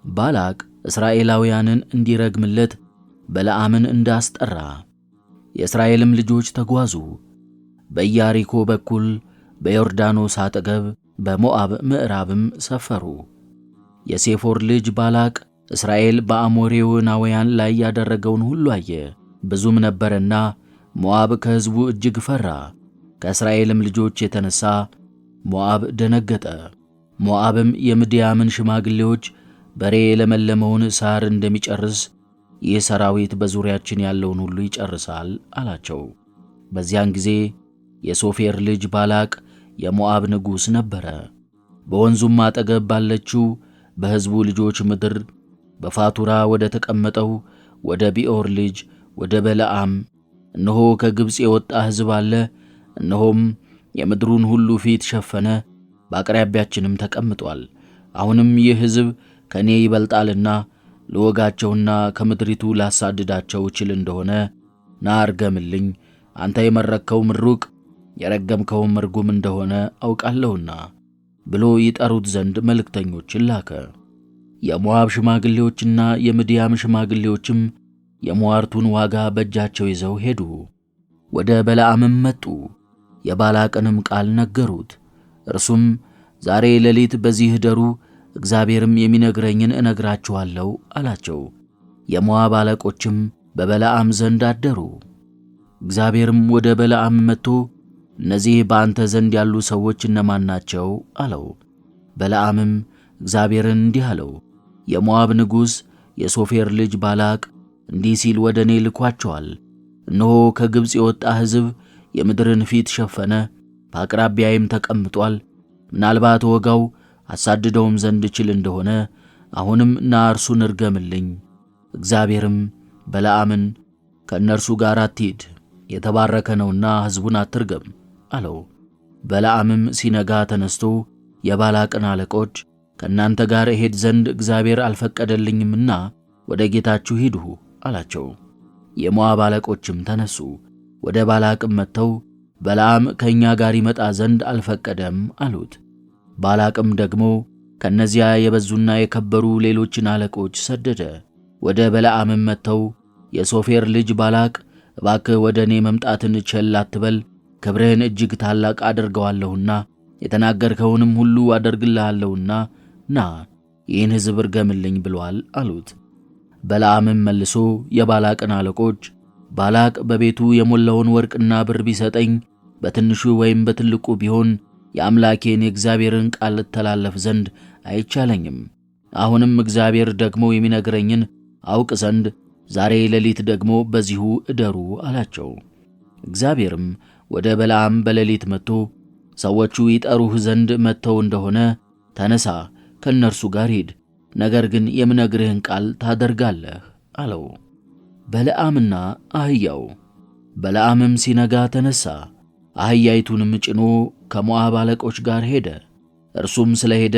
ባላቅ እስራኤላውያንን እንዲረግምለት በለዓምን እንዳስጠራ። የእስራኤልም ልጆች ተጓዙ፣ በኢያሪኮ በኩል በዮርዳኖስ አጠገብ በሞዓብ ምዕራብም ሰፈሩ። የሴፎር ልጅ ባላቅ እስራኤል በአሞሬዎናውያን ላይ ያደረገውን ሁሉ አየ፣ ብዙም ነበረና ሞዓብ ከሕዝቡ እጅግ ፈራ። ከእስራኤልም ልጆች የተነሣ ሞዓብ ደነገጠ። ሞዓብም የምድያምን ሽማግሌዎች በሬ የለመለመውን ሣር እንደሚጨርስ ይህ ሰራዊት በዙሪያችን ያለውን ሁሉ ይጨርሳል አላቸው። በዚያን ጊዜ የሶፌር ልጅ ባላቅ የሞዓብ ንጉሥ ነበረ። በወንዙም አጠገብ ባለችው በሕዝቡ ልጆች ምድር በፋቱራ ወደ ተቀመጠው ወደ ቢዖር ልጅ ወደ በለዓም እነሆ ከግብፅ የወጣ ሕዝብ አለ፣ እነሆም የምድሩን ሁሉ ፊት ሸፈነ፣ በአቅራቢያችንም ተቀምጧል። አሁንም ይህ ሕዝብ ከእኔ ይበልጣልና ልወጋቸውና ከምድሪቱ ላሳድዳቸው እችል እንደሆነ ና እርገምልኝ፣ አንተ የመረቅኸው ምሩቅ የረገምከውም ርጉም እንደሆነ አውቃለሁና ብሎ ይጠሩት ዘንድ መልእክተኞችን ላከ። የሞዓብ ሽማግሌዎችና የምድያም ሽማግሌዎችም የሟርቱን ዋጋ በእጃቸው ይዘው ሄዱ። ወደ በለዓምም መጡ፣ የባላቅንም ቃል ነገሩት። እርሱም ዛሬ ሌሊት በዚህ እደሩ፣ እግዚአብሔርም የሚነግረኝን እነግራችኋለሁ አላቸው። የሞዓብ አለቆችም በበለዓም ዘንድ አደሩ። እግዚአብሔርም ወደ በለዓም መጥቶ እነዚህ በአንተ ዘንድ ያሉ ሰዎች እነማን ናቸው አለው። በለዓምም እግዚአብሔርን እንዲህ አለው፣ የሞዓብ ንጉሥ የሶፌር ልጅ ባላቅ እንዲህ ሲል ወደ እኔ ልኳቸዋል። እነሆ ከግብፅ የወጣ ሕዝብ የምድርን ፊት ሸፈነ፣ በአቅራቢያዬም ተቀምጧል። ምናልባት ወጋው አሳድደውም ዘንድ እችል እንደሆነ አሁንም ና እርሱን እርገምልኝ። እግዚአብሔርም በለዓምን ከእነርሱ ጋር አትሂድ፣ የተባረከ ነውና ሕዝቡን አትርገም አለው። በለዓምም ሲነጋ ተነስቶ የባላቅን አለቆች ከእናንተ ጋር እሄድ ዘንድ እግዚአብሔር አልፈቀደልኝምና ወደ ጌታችሁ ሂዱ አላቸው። የሞዓብ አለቆችም ተነሱ፣ ወደ ባላቅም መጥተው በለዓም ከእኛ ጋር ይመጣ ዘንድ አልፈቀደም አሉት። ባላቅም ደግሞ ከእነዚያ የበዙና የከበሩ ሌሎችን አለቆች ሰደደ። ወደ በለዓምም መጥተው የሶፌር ልጅ ባላቅ እባክህ ወደ እኔ መምጣትን ቸል አትበል፣ ክብርህን እጅግ ታላቅ አደርገዋለሁና የተናገርከውንም ሁሉ አደርግልሃለሁና ና ይህን ሕዝብ እርገምልኝ ብሎአል አሉት። በለዓምም መልሶ የባላቅን አለቆች ባላቅ በቤቱ የሞላውን ወርቅና ብር ቢሰጠኝ በትንሹ ወይም በትልቁ ቢሆን የአምላኬን የእግዚአብሔርን ቃል እተላለፍ ዘንድ አይቻለኝም። አሁንም እግዚአብሔር ደግሞ የሚነግረኝን አውቅ ዘንድ ዛሬ ሌሊት ደግሞ በዚሁ እደሩ አላቸው። እግዚአብሔርም ወደ በለዓም በሌሊት መጥቶ ሰዎቹ ይጠሩህ ዘንድ መጥተው እንደሆነ ተነሳ፣ ከእነርሱ ጋር ሂድ፣ ነገር ግን የምነግርህን ቃል ታደርጋለህ አለው። በለዓምና አህያው። በለዓምም ሲነጋ ተነሣ፣ አህያይቱንም ጭኖ ከሞዓብ አለቆች ጋር ሄደ። እርሱም ስለ ሄደ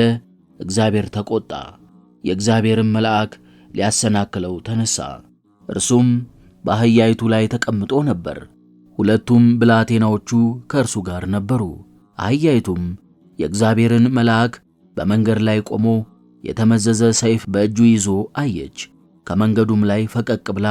እግዚአብሔር ተቈጣ፣ የእግዚአብሔርም መልአክ ሊያሰናክለው ተነሣ። እርሱም በአህያይቱ ላይ ተቀምጦ ነበር፣ ሁለቱም ብላቴናዎቹ ከእርሱ ጋር ነበሩ። አህያይቱም የእግዚአብሔርን መልአክ በመንገድ ላይ ቆሞ የተመዘዘ ሰይፍ በእጁ ይዞ አየች። ከመንገዱም ላይ ፈቀቅ ብላ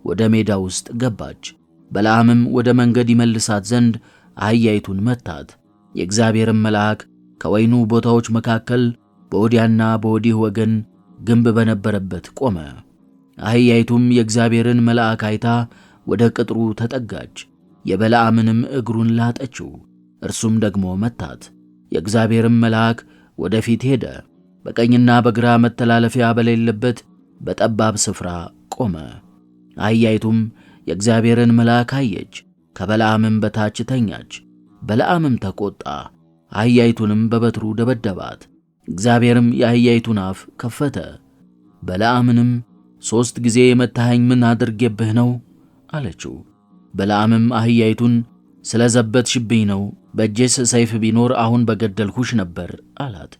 ወደ ሜዳ ውስጥ ገባች። በለዓምም ወደ መንገድ ይመልሳት ዘንድ አህያይቱን መታት። የእግዚአብሔርም መልአክ ከወይኑ ቦታዎች መካከል በወዲያና በወዲህ ወገን ግንብ በነበረበት ቆመ። አህያይቱም የእግዚአብሔርን መልአክ አይታ ወደ ቅጥሩ ተጠጋች፣ የበለዓምንም እግሩን ላጠችው፣ እርሱም ደግሞ መታት። የእግዚአብሔርም መልአክ ወደ ፊት ሄደ፣ በቀኝና በግራ መተላለፊያ በሌለበት በጠባብ ስፍራ ቆመ። አህያይቱም የእግዚአብሔርን መልአክ አየች፣ ከበለዓምም በታች ተኛች። በለዓምም ተቈጣ፣ አህያይቱንም በበትሩ ደበደባት። እግዚአብሔርም የአህያይቱን አፍ ከፈተ። በለዓምንም 3 ጊዜ የመታኸኝ ምን አድርጌብህ ነው አለችው። በለዓምም አህያይቱን ስለ ዘበትሽብኝ ነው፣ በእጄስ ሰይፍ ቢኖር አሁን በገደልሁሽ ነበር አላት።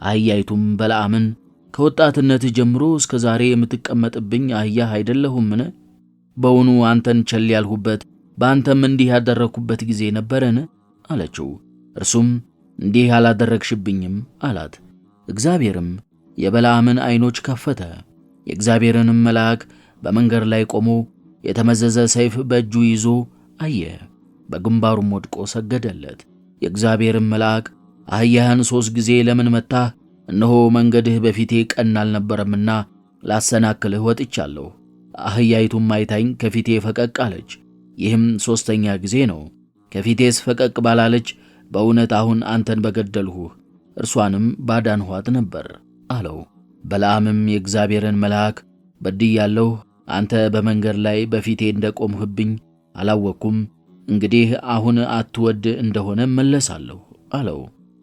አህያይቱም በለዓምን ከወጣትነትህ ጀምሮ እስከ ዛሬ የምትቀመጥብኝ አህያህ አይደለሁምን? በውኑ አንተን ቸል ያልሁበት በአንተም እንዲህ ያደረግሁበት ጊዜ ነበረን? አለችው። እርሱም እንዲህ አላደረግሽብኝም አላት። እግዚአብሔርም የበለዓምን ዓይኖች ከፈተ። የእግዚአብሔርንም መልአክ በመንገድ ላይ ቆሞ የተመዘዘ ሰይፍ በእጁ ይዞ አየ። በግንባሩም ወድቆ ሰገደለት። የእግዚአብሔርም መልአክ አህያህን 3 ጊዜ ለምን መታህ? እነሆ መንገድህ በፊቴ ቀና አልነበረምና ላሰናክልህ ወጥቻለሁ። አህያይቱም አይታኝ ከፊቴ ፈቀቅ አለች። ይህም 3ኛ ጊዜ ነው። ከፊቴስ ፈቀቅ ባላለች በእውነት አሁን አንተን በገደልሁህ፣ እርሷንም ባዳንኋት ነበር አለው። በለዓምም የእግዚአብሔርን መልአክ በድያለሁ፣ አንተ በመንገድ ላይ በፊቴ እንደቆምህብኝ አላወቅኩም። እንግዲህ አሁን አትወድ እንደሆነ መለሳለሁ አለው።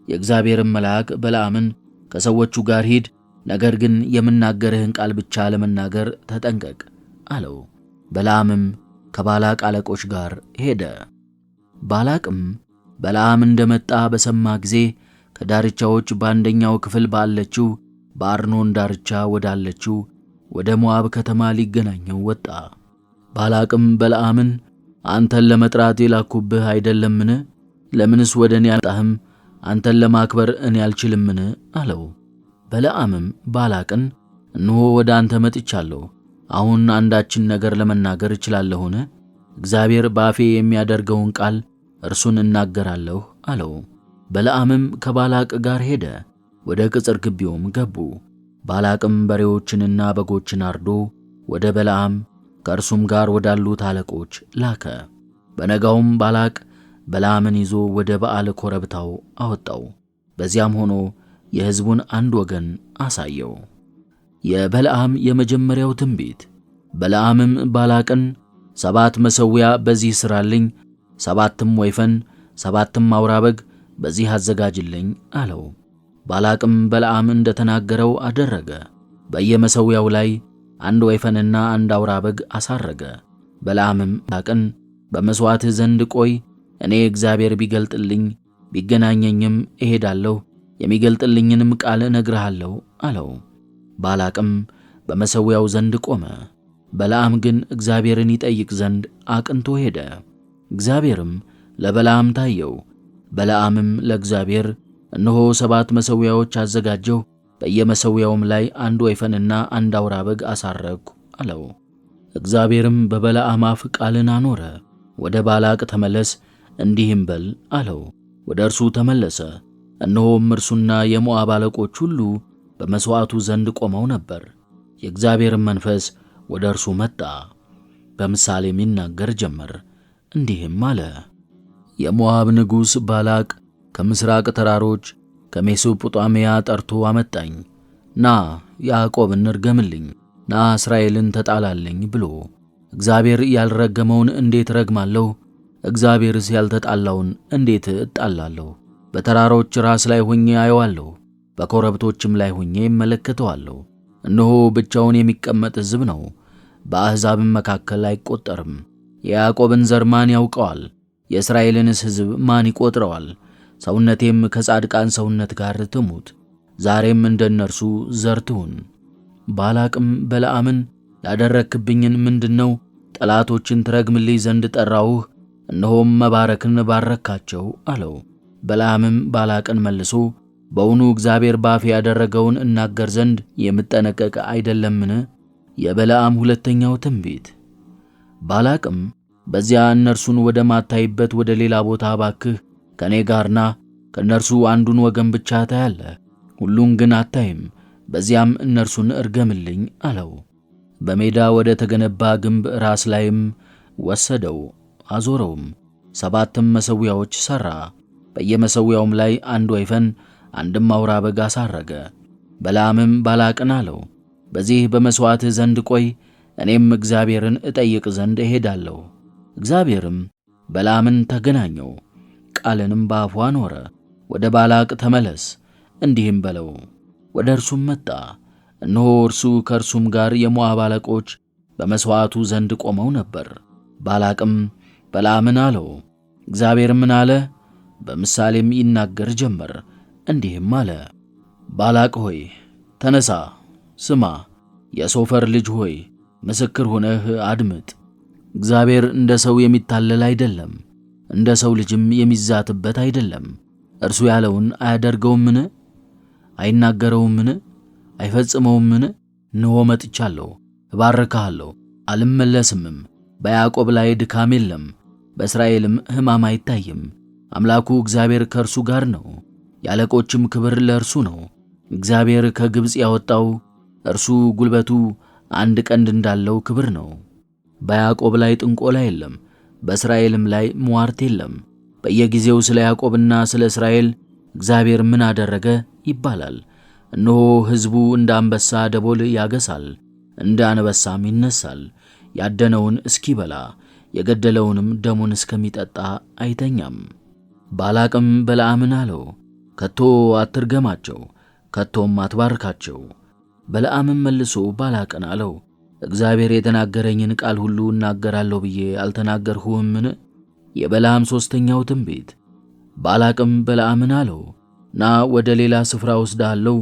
የእግዚአብሔርን መልአክ በለዓምን ከሰዎቹ ጋር ሂድ፣ ነገር ግን የምናገርህን ቃል ብቻ ለመናገር ተጠንቀቅ አለው። በለዓምም ከባላቅ አለቆች ጋር ሄደ። ባላቅም በለዓም እንደመጣ በሰማ ጊዜ ከዳርቻዎች በአንደኛው ክፍል ባለችው በአርኖን ዳርቻ ወዳለችው ወደ ሞዓብ ከተማ ሊገናኘው ወጣ። ባላቅም በለዓምን አንተን ለመጥራት የላኩብህ አይደለምን? ለምንስ ወደ እኔ አልመጣህም? አንተን ለማክበር እኔ አልችልምን? አለው። በለዓምም ባላቅን እነሆ ወደ አንተ መጥቻለሁ፣ አሁን አንዳችን ነገር ለመናገር እችላለሁን? እግዚአብሔር በአፌ የሚያደርገውን ቃል እርሱን እናገራለሁ አለው። በለዓምም ከባላቅ ጋር ሄደ፣ ወደ ቅጽር ግቢውም ገቡ። ባላቅም በሬዎችንና በጎችን አርዶ ወደ በለዓም ከእርሱም ጋር ወዳሉት አለቆች ላከ። በነጋውም ባላቅ በለዓምን ይዞ ወደ በዓል ኮረብታው አወጣው። በዚያም ሆኖ የሕዝቡን አንድ ወገን አሳየው። የበለዓም የመጀመሪያው ትንቢት። በለዓምም ባላቅን 7 መሠዊያ በዚህ ሥራልኝ፣ 7ም ወይፈን 7ም አውራ በግ በዚህ አዘጋጅልኝ አለው። ባላቅም በለዓም እንደ ተናገረው አደረገ። በየመሠዊያው ላይ 1 ወይፈንና 1 አውራ በግ አሳረገ። በለዓምም ባላቅን በመሥዋዕትህ ዘንድ ቆይ፣ እኔ እግዚአብሔር ቢገልጥልኝ ቢገናኘኝም እሄዳለሁ፣ የሚገልጥልኝንም ቃል እነግርሃለሁ አለው። ባላቅም በመሠዊያው ዘንድ ቆመ። በለዓም ግን እግዚአብሔርን ይጠይቅ ዘንድ አቅንቶ ሄደ። እግዚአብሔርም ለበለዓም ታየው። በለዓምም ለእግዚአብሔር እነሆ 7 መሠዊያዎች አዘጋጀሁ፣ በየመሠዊያውም ላይ 1 ወይፈንና 1 አውራ በግ አሳረግሁ አለው። እግዚአብሔርም በበለዓም አፍ ቃልን አኖረ። ወደ ባላቅ ተመለስ፣ እንዲህም በል አለው። ወደ እርሱ ተመለሰ። እነሆም እርሱና የሞዓብ አለቆች ሁሉ በመሥዋዕቱ ዘንድ ቆመው ነበር። የእግዚአብሔርም መንፈስ ወደ እርሱ መጣ። በምሳሌም ይናገር ጀመር፣ እንዲህም አለ። የሞዓብ ንጉሥ ባላቅ ከምሥራቅ ተራሮች ከሜሶጶጣምያ ጠርቶ አመጣኝ። ና ያዕቆብን እርገምልኝ፣ ና እስራኤልን ተጣላለኝ ብሎ። እግዚአብሔር ያልረገመውን እንዴት ረግማለሁ? እግዚአብሔርስ ያልተጣላውን እንዴት እጣላለሁ? በተራሮች ራስ ላይ ሆኜ አየዋለሁ፣ በኮረብቶችም ላይ ሆኜ እመለከተዋለሁ። እነሆ ብቻውን የሚቀመጥ ሕዝብ ነው፣ በአሕዛብም መካከል አይቈጠርም። የያዕቆብን ዘር ማን ያውቀዋል? የእስራኤልንስ ሕዝብ ማን ይቈጥረዋል? ሰውነቴም ከጻድቃን ሰውነት ጋር ትሙት፣ ዛሬም እንደ እነርሱ ዘር ትሁን። ባላቅም በለዓምን ያደረክብኝን ምንድነው? ጠላቶችን ትረግምልኝ ዘንድ ጠራውህ፣ እነሆም መባረክን ባረካቸው አለው። በለዓምም ባላቅን መልሶ በውኑ እግዚአብሔር ባፌ ያደረገውን እናገር ዘንድ የምጠነቀቅ አይደለምን? የበለዓም 2ኛው ትንቢት። ባላቅም በዚያ እነርሱን ወደ ማታይበት ወደ ሌላ ቦታ ባክህ ከእኔ ጋር ና፣ ከእነርሱ አንዱን ወገን ብቻ ታያለህ፣ ሁሉን ግን አታይም፣ በዚያም እነርሱን እርገምልኝ አለው። በሜዳ ወደ ተገነባ ግንብ ራስ ላይም ወሰደው፣ አዞረውም። 7 መሠዊያዎች ሠራ። በየመሠዊያውም ላይ 1 ወይፈን 1ም አውራ በግ አሳረገ። በለዓምም ባላቅን አለው፣ በዚህ በመሥዋዕትህ ዘንድ ቆይ፣ እኔም እግዚአብሔርን እጠይቅ ዘንድ እሄዳለሁ። እግዚአብሔርም በለዓምን ተገናኘው፣ ቃልንም በአፉ አኖረ። ወደ ባላቅ ተመለስ፣ እንዲህም በለው። ወደ እርሱም መጣ። እነሆ እርሱ ከእርሱም ጋር የሞዓብ አለቆች በመሥዋዕቱ ዘንድ ቆመው ነበር። ባላቅም በለዓምን አለው፣ እግዚአብሔር ምን አለ? በምሳሌም ይናገር ጀመር፣ እንዲህም አለ። ባላቅ ሆይ ተነሣ፣ ስማ፣ የሶፈር ልጅ ሆይ ምስክር ሆነህ አድምጥ። እግዚአብሔር እንደ ሰው የሚታለል አይደለም፣ እንደ ሰው ልጅም የሚዛትበት አይደለም። እርሱ ያለውን አያደርገውምን? አይናገረውምን? አይፈጽመውምን? እነሆ መጥቻለሁ፣ እባርክሃለሁ፣ አልመለስምም። በያዕቆብ ላይ ድካም የለም፣ በእስራኤልም ሕማም አይታይም። አምላኩ እግዚአብሔር ከእርሱ ጋር ነው፣ የአለቆችም ክብር ለእርሱ ነው። እግዚአብሔር ከግብፅ ያወጣው እርሱ ጉልበቱ አንድ ቀንድ እንዳለው ክብር ነው። በያዕቆብ ላይ ጥንቆላ የለም፣ በእስራኤልም ላይ ምዋርት የለም። በየጊዜው ስለ ያዕቆብና ስለ እስራኤል እግዚአብሔር ምን አደረገ ይባላል። እነሆ ሕዝቡ እንደ አንበሳ ደቦል ያገሳል፣ እንደ አንበሳም ይነሳል። ያደነውን እስኪበላ የገደለውንም ደሙን እስከሚጠጣ አይተኛም። ባላቅም በለዓምን አለው፣ ከቶ አትርገማቸው፣ ከቶም አትባርካቸው። በለዓምም መልሶ ባላቅን አለው፣ እግዚአብሔር የተናገረኝን ቃል ሁሉ እናገራለሁ ብዬ አልተናገርሁምን? የበለዓም ሦስተኛው ትንቢት። ባላቅም በለዓምን አለው፣ ና ወደ ሌላ ስፍራ ወስድሃለሁ፣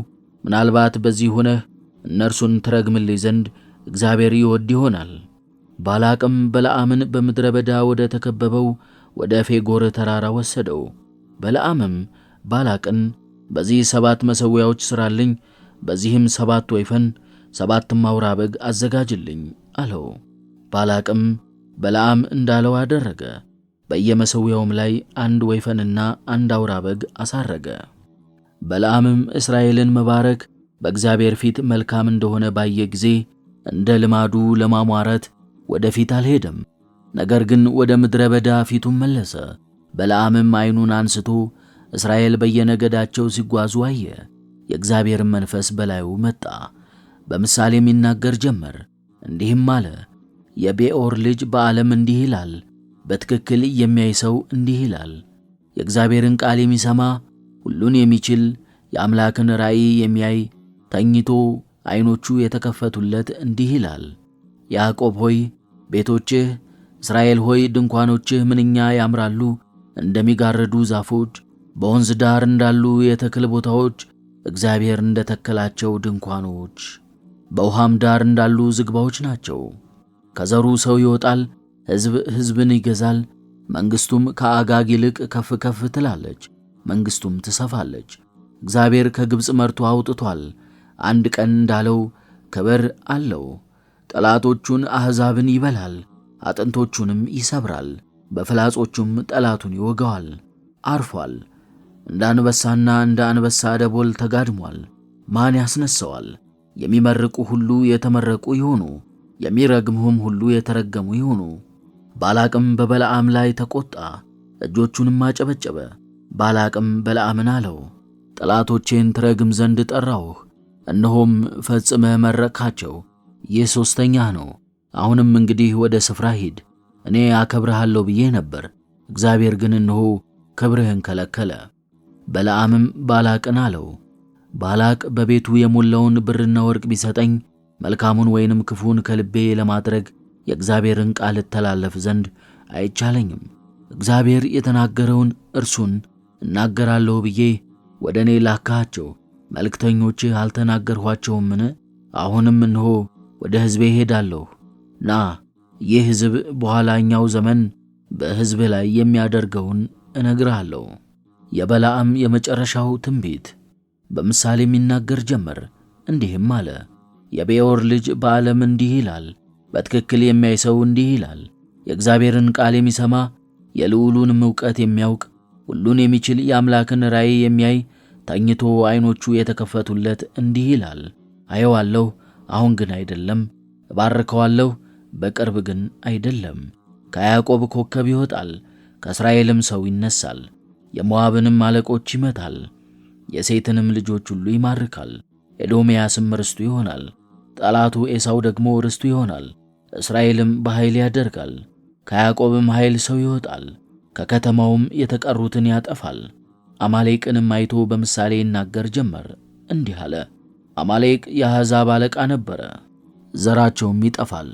ምናልባት በዚህ ሆነህ እነርሱን ትረግምልኝ ዘንድ እግዚአብሔር ይወድ ይሆናል። ባላቅም በለዓምን በምድረ በዳ ወደ ተከበበው ወደ ፌጎር ተራራ ወሰደው። በለዓምም ባላቅን በዚህ 7 መሠዊያዎች ሥራልኝ፣ በዚህም 7 ወይፈን 7ም አውራ በግ አዘጋጅልኝ አለው። ባላቅም በለዓም እንዳለው አደረገ። በየመሠዊያውም ላይ 1 ወይፈንና 1 አውራ በግ አሳረገ። በለዓምም እስራኤልን መባረክ በእግዚአብሔር ፊት መልካም እንደሆነ ባየ ጊዜ እንደ ልማዱ ለማሟረት ወደ ፊት አልሄደም፣ ነገር ግን ወደ ምድረ በዳ ፊቱን መለሰ። በለዓምም ዓይኑን አንስቶ እስራኤል በየነገዳቸው ሲጓዙ አየ። የእግዚአብሔርም መንፈስ በላዩ መጣ። በምሳሌም ይናገር ጀመር፣ እንዲህም አለ፣ የቤኦር ልጅ በዓለም እንዲህ ይላል፣ በትክክል የሚያይ ሰው እንዲህ ይላል። የእግዚአብሔርን ቃል የሚሰማ ሁሉን የሚችል የአምላክን ራእይ የሚያይ ተኝቶ ዓይኖቹ የተከፈቱለት እንዲህ ይላል፣ ያዕቆብ ሆይ ቤቶችህ፣ እስራኤል ሆይ ድንኳኖችህ ምንኛ ያምራሉ! እንደሚጋርዱ ዛፎች፣ በወንዝ ዳር እንዳሉ የተክል ቦታዎች፣ እግዚአብሔር እንደ ተከላቸው ድንኳኖች፣ በውሃም ዳር እንዳሉ ዝግባዎች ናቸው። ከዘሩ ሰው ይወጣል፣ ሕዝብ ሕዝብን ይገዛል። መንግሥቱም ከአጋግ ይልቅ ከፍ ከፍ ትላለች፣ መንግሥቱም ትሰፋለች። እግዚአብሔር ከግብፅ መርቶ አውጥቷል። አንድ ቀን እንዳለው ክብር አለው። ጠላቶቹን አሕዛብን ይበላል፣ አጥንቶቹንም ይሰብራል፣ በፍላጾቹም ጠላቱን ይወጋዋል። አርፏል፣ እንደ አንበሳና እንደ አንበሳ ደቦል ተጋድሟል። ማን ያስነሣዋል? የሚመርቁ ሁሉ የተመረቁ ይሁኑ፣ የሚረግሙህም ሁሉ የተረገሙ ይሁኑ። ባላቅም በበለዓም ላይ ተቆጣ፣ እጆቹንም አጨበጨበ። ባላቅም በለዓምን አለው፣ ጠላቶቼን ትረግም ዘንድ ጠራሁህ፣ እነሆም ፈጽመህ መረቅሃቸው። ይህ 3ኛህ ነው። አሁንም እንግዲህ ወደ ስፍራ ሂድ፣ እኔ አከብርሃለሁ ብዬ ነበር፣ እግዚአብሔር ግን እነሆ ክብርህን ከለከለ። በለዓምም ባላቅን አለው፣ ባላቅ በቤቱ የሞላውን ብርና ወርቅ ቢሰጠኝ መልካሙን ወይንም ክፉን ከልቤ ለማድረግ የእግዚአብሔርን ቃል እተላለፍ ዘንድ አይቻለኝም። እግዚአብሔር የተናገረውን እርሱን እናገራለሁ ብዬ ወደ እኔ ላካቸው። መልእክተኞችህ አልተናገርኋቸውምን? አሁንም እነሆ ወደ ሕዝቤ ሄዳለሁ። ና ይህ ሕዝብ በኋላኛው ዘመን በሕዝብህ ላይ የሚያደርገውን እነግርሃለሁ። የበለዓም የመጨረሻው ትንቢት። በምሳሌም ይናገር ጀመር፣ እንዲህም አለ፣ የቤኦር ልጅ በዓለም እንዲህ ይላል፣ በትክክል የሚያይ ሰው እንዲህ ይላል፣ የእግዚአብሔርን ቃል የሚሰማ የልዑሉንም ዕውቀት የሚያውቅ ሁሉን የሚችል የአምላክን ራእይ የሚያይ ተኝቶ ዓይኖቹ የተከፈቱለት እንዲህ ይላል፣ አየዋለሁ፣ አሁን ግን አይደለም፣ እባርከዋለሁ፣ በቅርብ ግን አይደለም። ከያዕቆብ ኮከብ ይወጣል፣ ከእስራኤልም ሰው ይነሳል፣ የሞዓብንም አለቆች ይመታል፣ የሴትንም ልጆች ሁሉ ይማርካል። ኤዶምያስም ርስቱ ይሆናል፣ ጠላቱ ኤሳው ደግሞ ርስቱ ይሆናል። እስራኤልም በኃይል ያደርጋል፣ ከያዕቆብም ኃይል ሰው ይወጣል፣ ከከተማውም የተቀሩትን ያጠፋል። አማሌቅንም አይቶ በምሳሌ ይናገር ጀመር፣ እንዲህ አለ፣ አማሌቅ የአሕዛብ አለቃ ነበረ፣ ዘራቸውም ይጠፋል።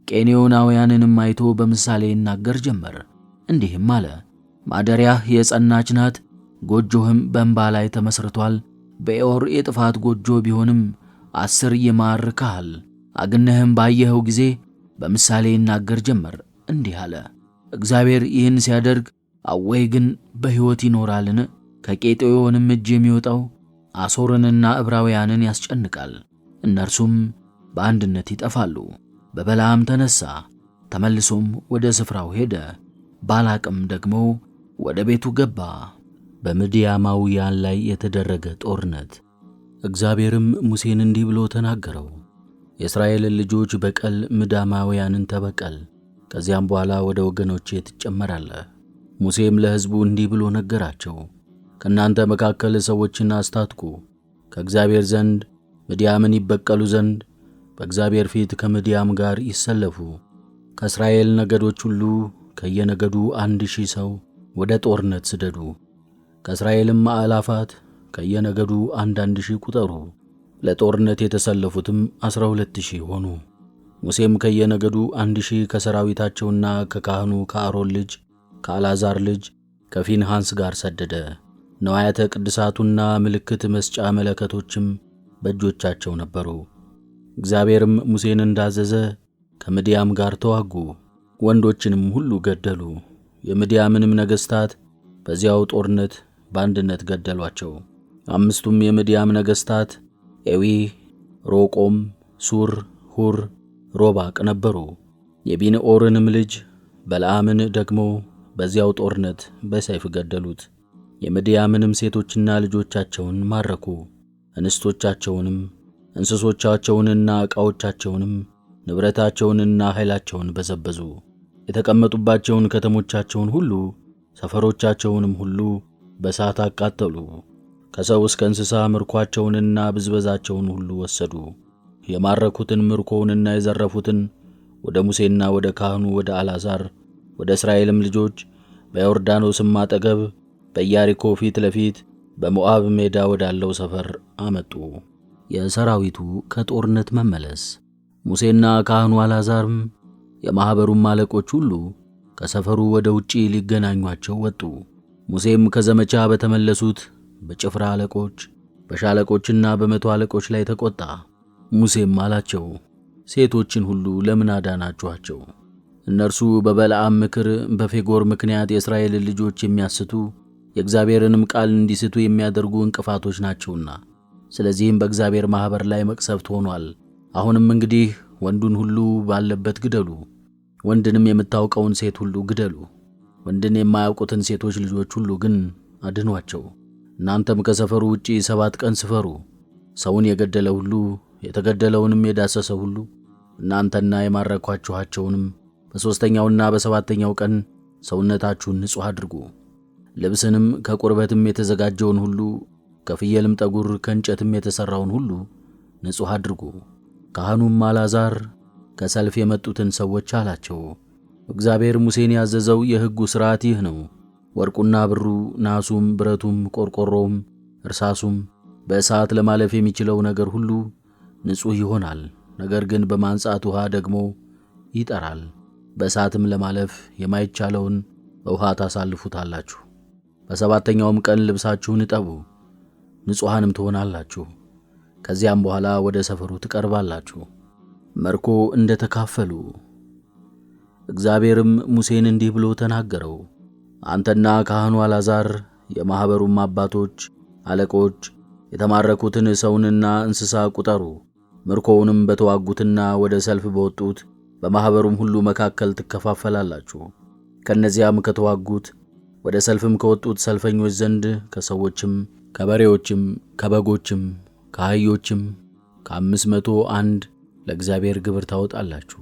ቄኔዮናውያንንም አይቶ በምሳሌ ይናገር ጀመር፣ እንዲህም አለ፣ ማደሪያህ የጸናች ናት፣ ጎጆህም በእንባ ላይ ተመስርቷል። ቤኦር የጥፋት ጎጆ ቢሆንም 10 ይማርክሃል። አግነህም ባየኸው ጊዜ በምሳሌ ይናገር ጀመር፣ እንዲህ አለ፣ እግዚአብሔር ይህን ሲያደርግ አወይ ግን በሕይወት ይኖራልን? ከቄጤዮንም እጅ የሚወጣው አሦርንና ዕብራውያንን ያስጨንቃል። እነርሱም በአንድነት ይጠፋሉ። በበለዓም ተነሣ፣ ተመልሶም ወደ ስፍራው ሄደ። ባላቅም ደግሞ ወደ ቤቱ ገባ። በምድያማውያን ላይ የተደረገ ጦርነት። እግዚአብሔርም ሙሴን እንዲህ ብሎ ተናገረው። የእስራኤልን ልጆች በቀል ምድያማውያንን ተበቀል፣ ከዚያም በኋላ ወደ ወገኖቼ ትጨመራለህ። ሙሴም ለሕዝቡ እንዲህ ብሎ ነገራቸው። ከእናንተ መካከል ሰዎችን አስታጥቁ፣ ከእግዚአብሔር ዘንድ ምድያምን ይበቀሉ ዘንድ በእግዚአብሔር ፊት ከምድያም ጋር ይሰለፉ። ከእስራኤል ነገዶች ሁሉ ከየነገዱ 1,000 ሰው ወደ ጦርነት ስደዱ። ከእስራኤልም አእላፋት ከየነገዱ 1,000 ቁጠሩ። ለጦርነት የተሰለፉትም 12,000 ሆኑ። ሙሴም ከየነገዱ 1,000 ከሰራዊታቸውና ከካህኑ ከአሮን ልጅ ከአልዓዛር ልጅ ከፊንሐስ ጋር ሰደደ። ነዋያተ ቅድሳቱና ምልክት መስጫ መለከቶችም በእጆቻቸው ነበሩ። እግዚአብሔርም ሙሴን እንዳዘዘ ከምድያም ጋር ተዋጉ፣ ወንዶችንም ሁሉ ገደሉ። የምድያምንም ነገሥታት በዚያው ጦርነት በአንድነት ገደሏቸው። 5ቱም የምድያም ነገሥታት ኤዊ፣ ሮቆም፣ ሱር፣ ሁር፣ ሮባቅ ነበሩ። የቢንኦርንም ልጅ በለዓምን ደግሞ በዚያው ጦርነት በሰይፍ ገደሉት። የምድያምንም ሴቶችና ልጆቻቸውን ማረኩ። እንስቶቻቸውንም እንስሶቻቸውንና ዕቃዎቻቸውንም ንብረታቸውንና ኃይላቸውን በዘበዙ። የተቀመጡባቸውን ከተሞቻቸውን ሁሉ ሰፈሮቻቸውንም ሁሉ በእሳት አቃጠሉ። ከሰው እስከ እንስሳ ምርኳቸውንና ብዝበዛቸውን ሁሉ ወሰዱ። የማረኩትን ምርኮውንና የዘረፉትን ወደ ሙሴና ወደ ካህኑ ወደ አልዓዛር ወደ እስራኤልም ልጆች በዮርዳኖስም አጠገብ በኢያሪኮ ፊት ለፊት በሞዓብ ሜዳ ወዳለው ሰፈር አመጡ። የሰራዊቱ ከጦርነት መመለስ። ሙሴና ካህኑ አልዓዛርም የማኅበሩም አለቆች ሁሉ ከሰፈሩ ወደ ውጪ ሊገናኟቸው ወጡ። ሙሴም ከዘመቻ በተመለሱት በጭፍራ አለቆች በሻለቆችና በመቶ አለቆች ላይ ተቆጣ። ሙሴም አላቸው፣ ሴቶችን ሁሉ ለምን አዳናችኋቸው? እነርሱ በበለዓም ምክር በፌጎር ምክንያት የእስራኤልን ልጆች የሚያስቱ የእግዚአብሔርንም ቃል እንዲስቱ የሚያደርጉ እንቅፋቶች ናቸውና። ስለዚህም በእግዚአብሔር ማኅበር ላይ መቅሰፍት ሆኗል። አሁንም እንግዲህ ወንዱን ሁሉ ባለበት ግደሉ፣ ወንድንም የምታውቀውን ሴት ሁሉ ግደሉ። ወንድን የማያውቁትን ሴቶች ልጆች ሁሉ ግን አድኗቸው። እናንተም ከሰፈሩ ውጪ 7 ቀን ስፈሩ። ሰውን የገደለ ሁሉ የተገደለውንም የዳሰሰ ሁሉ እናንተና የማረኳችኋቸውንም በሦስተኛውና በሰባተኛው ቀን ሰውነታችሁን ንጹሕ አድርጉ። ልብስንም ከቁርበትም የተዘጋጀውን ሁሉ ከፍየልም ጠጉር ከእንጨትም የተሠራውን ሁሉ ንጹሕ አድርጉ። ካህኑም አልዓዛር ከሰልፍ የመጡትን ሰዎች አላቸው፣ እግዚአብሔር ሙሴን ያዘዘው የሕጉ ሥርዓት ይህ ነው። ወርቁና ብሩ፣ ናሱም፣ ብረቱም፣ ቆርቆሮውም፣ እርሳሱም በእሳት ለማለፍ የሚችለው ነገር ሁሉ ንጹሕ ይሆናል። ነገር ግን በማንጻት ውሃ ደግሞ ይጠራል። በእሳትም ለማለፍ የማይቻለውን በውሃ ታሳልፉታላችሁ። በሰባተኛውም ቀን ልብሳችሁን እጠቡ፣ ንጹሐንም ትሆናላችሁ። ከዚያም በኋላ ወደ ሰፈሩ ትቀርባላችሁ። መርኮ እንደ ተካፈሉ። እግዚአብሔርም ሙሴን እንዲህ ብሎ ተናገረው። አንተና ካህኑ አልዓዛር የማኅበሩም አባቶች አለቆች የተማረኩትን ሰውንና እንስሳ ቁጠሩ። ምርኮውንም በተዋጉትና ወደ ሰልፍ በወጡት በማኅበሩም ሁሉ መካከል ትከፋፈላላችሁ። ከእነዚያም ከተዋጉት ወደ ሰልፍም ከወጡት ሰልፈኞች ዘንድ ከሰዎችም ከበሬዎችም ከበጎችም ከአህዮችም ከ501 ለእግዚአብሔር ግብር ታወጣላችሁ።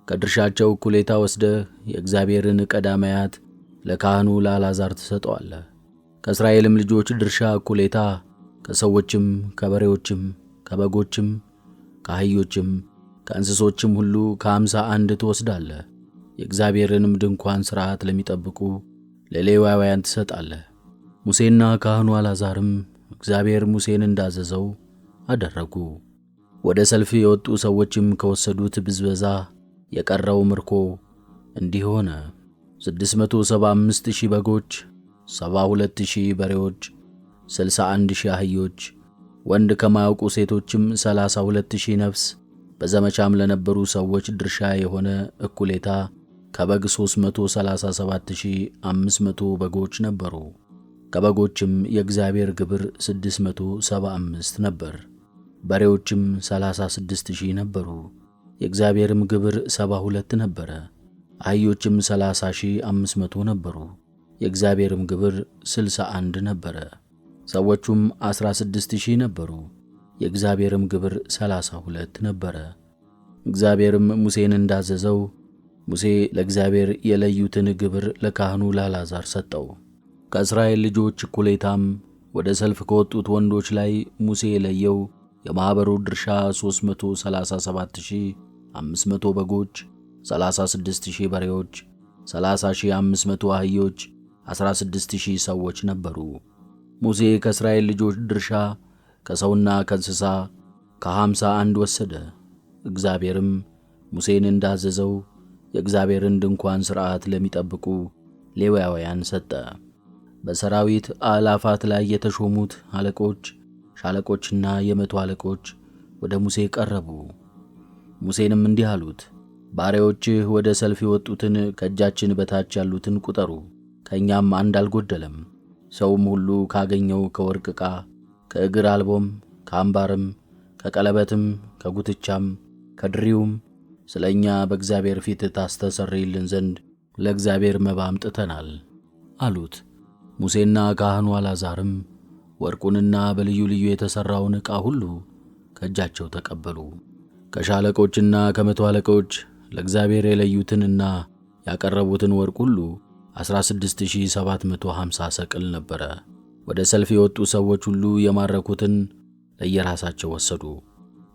ከድርሻቸው እኩሌታ ወስደህ የእግዚአብሔርን ቀዳማያት ለካህኑ ለአልዓዛር ትሰጠዋለህ። ከእስራኤልም ልጆች ድርሻ እኩሌታ ከሰዎችም ከበሬዎችም ከበጎችም ከአህዮችም ከእንስሶችም ሁሉ ከ51 ትወስዳለህ። የእግዚአብሔርንም ድንኳን ሥርዓት ለሚጠብቁ ለሌዋውያን ትሰጣለህ። ሙሴና ካህኑ አልዓዛርም እግዚአብሔር ሙሴን እንዳዘዘው አደረጉ። ወደ ሰልፍ የወጡ ሰዎችም ከወሰዱት ብዝበዛ የቀረው ምርኮ እንዲህ ሆነ። 675,000 በጎች፣ 72,000 በሬዎች፣ 61,000 አህዮች፣ ወንድ ከማያውቁ ሴቶችም 32,000 ነፍስ። በዘመቻም ለነበሩ ሰዎች ድርሻ የሆነ እኩሌታ ከበግ 337,500 በጎች ነበሩ። ከበጎችም የእግዚአብሔር ግብር 675 ነበር። በሬዎችም 36,000 ነበሩ። የእግዚአብሔርም ግብር 72 ነበረ። አህዮችም 30,500 ነበሩ። የእግዚአብሔርም ግብር 61 ነበረ። ሰዎቹም 16,000 ነበሩ። የእግዚአብሔርም ግብር 32 ነበረ። እግዚአብሔርም ሙሴን እንዳዘዘው ሙሴ ለእግዚአብሔር የለዩትን ግብር ለካህኑ ለአልዓዛር ሰጠው። ከእስራኤል ልጆች እኩሌታም ወደ ሰልፍ ከወጡት ወንዶች ላይ ሙሴ የለየው የማኅበሩ ድርሻ 337,500 በጎች፣ 36,000 በሬዎች፣ 30,500 አህዮች፣ 16,000 ሰዎች ነበሩ። ሙሴ ከእስራኤል ልጆች ድርሻ ከሰውና ከእንስሳ ከ51 ወሰደ። እግዚአብሔርም ሙሴን እንዳዘዘው የእግዚአብሔርን ድንኳን ሥርዓት ለሚጠብቁ ሌዋውያን ሰጠ። በሰራዊት አእላፋት ላይ የተሾሙት አለቆች፣ ሻለቆችና የመቶ አለቆች ወደ ሙሴ ቀረቡ። ሙሴንም እንዲህ አሉት፣ ባሪያዎችህ ወደ ሰልፍ የወጡትን ከእጃችን በታች ያሉትን ቁጠሩ፣ ከእኛም አንድ አልጎደለም። ሰውም ሁሉ ካገኘው ከወርቅ ዕቃ፣ ከእግር አልቦም፣ ከአምባርም፣ ከቀለበትም፣ ከጉትቻም፣ ከድሪውም ስለ እኛ በእግዚአብሔር ፊት ታስተሰርይልን ዘንድ ለእግዚአብሔር መባ አምጥተናል አሉት። ሙሴና ካህኑ አልዓዛርም ወርቁንና በልዩ ልዩ የተሠራውን ዕቃ ሁሉ ከእጃቸው ተቀበሉ። ከሻለቆችና ከመቶ አለቆች ለእግዚአብሔር የለዩትንና ያቀረቡትን ወርቅ ሁሉ 16,750 ሰቅል ነበረ። ወደ ሰልፍ የወጡ ሰዎች ሁሉ የማረኩትን ለየራሳቸው ወሰዱ።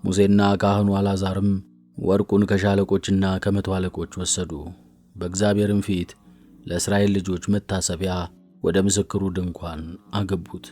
ሙሴና ካህኑ አልዓዛርም ወርቁን ከሻለቆችና ከመቶ አለቆች ወሰዱ። በእግዚአብሔርም ፊት ለእስራኤል ልጆች መታሰቢያ ወደ ምስክሩ ድንኳን አገቡት።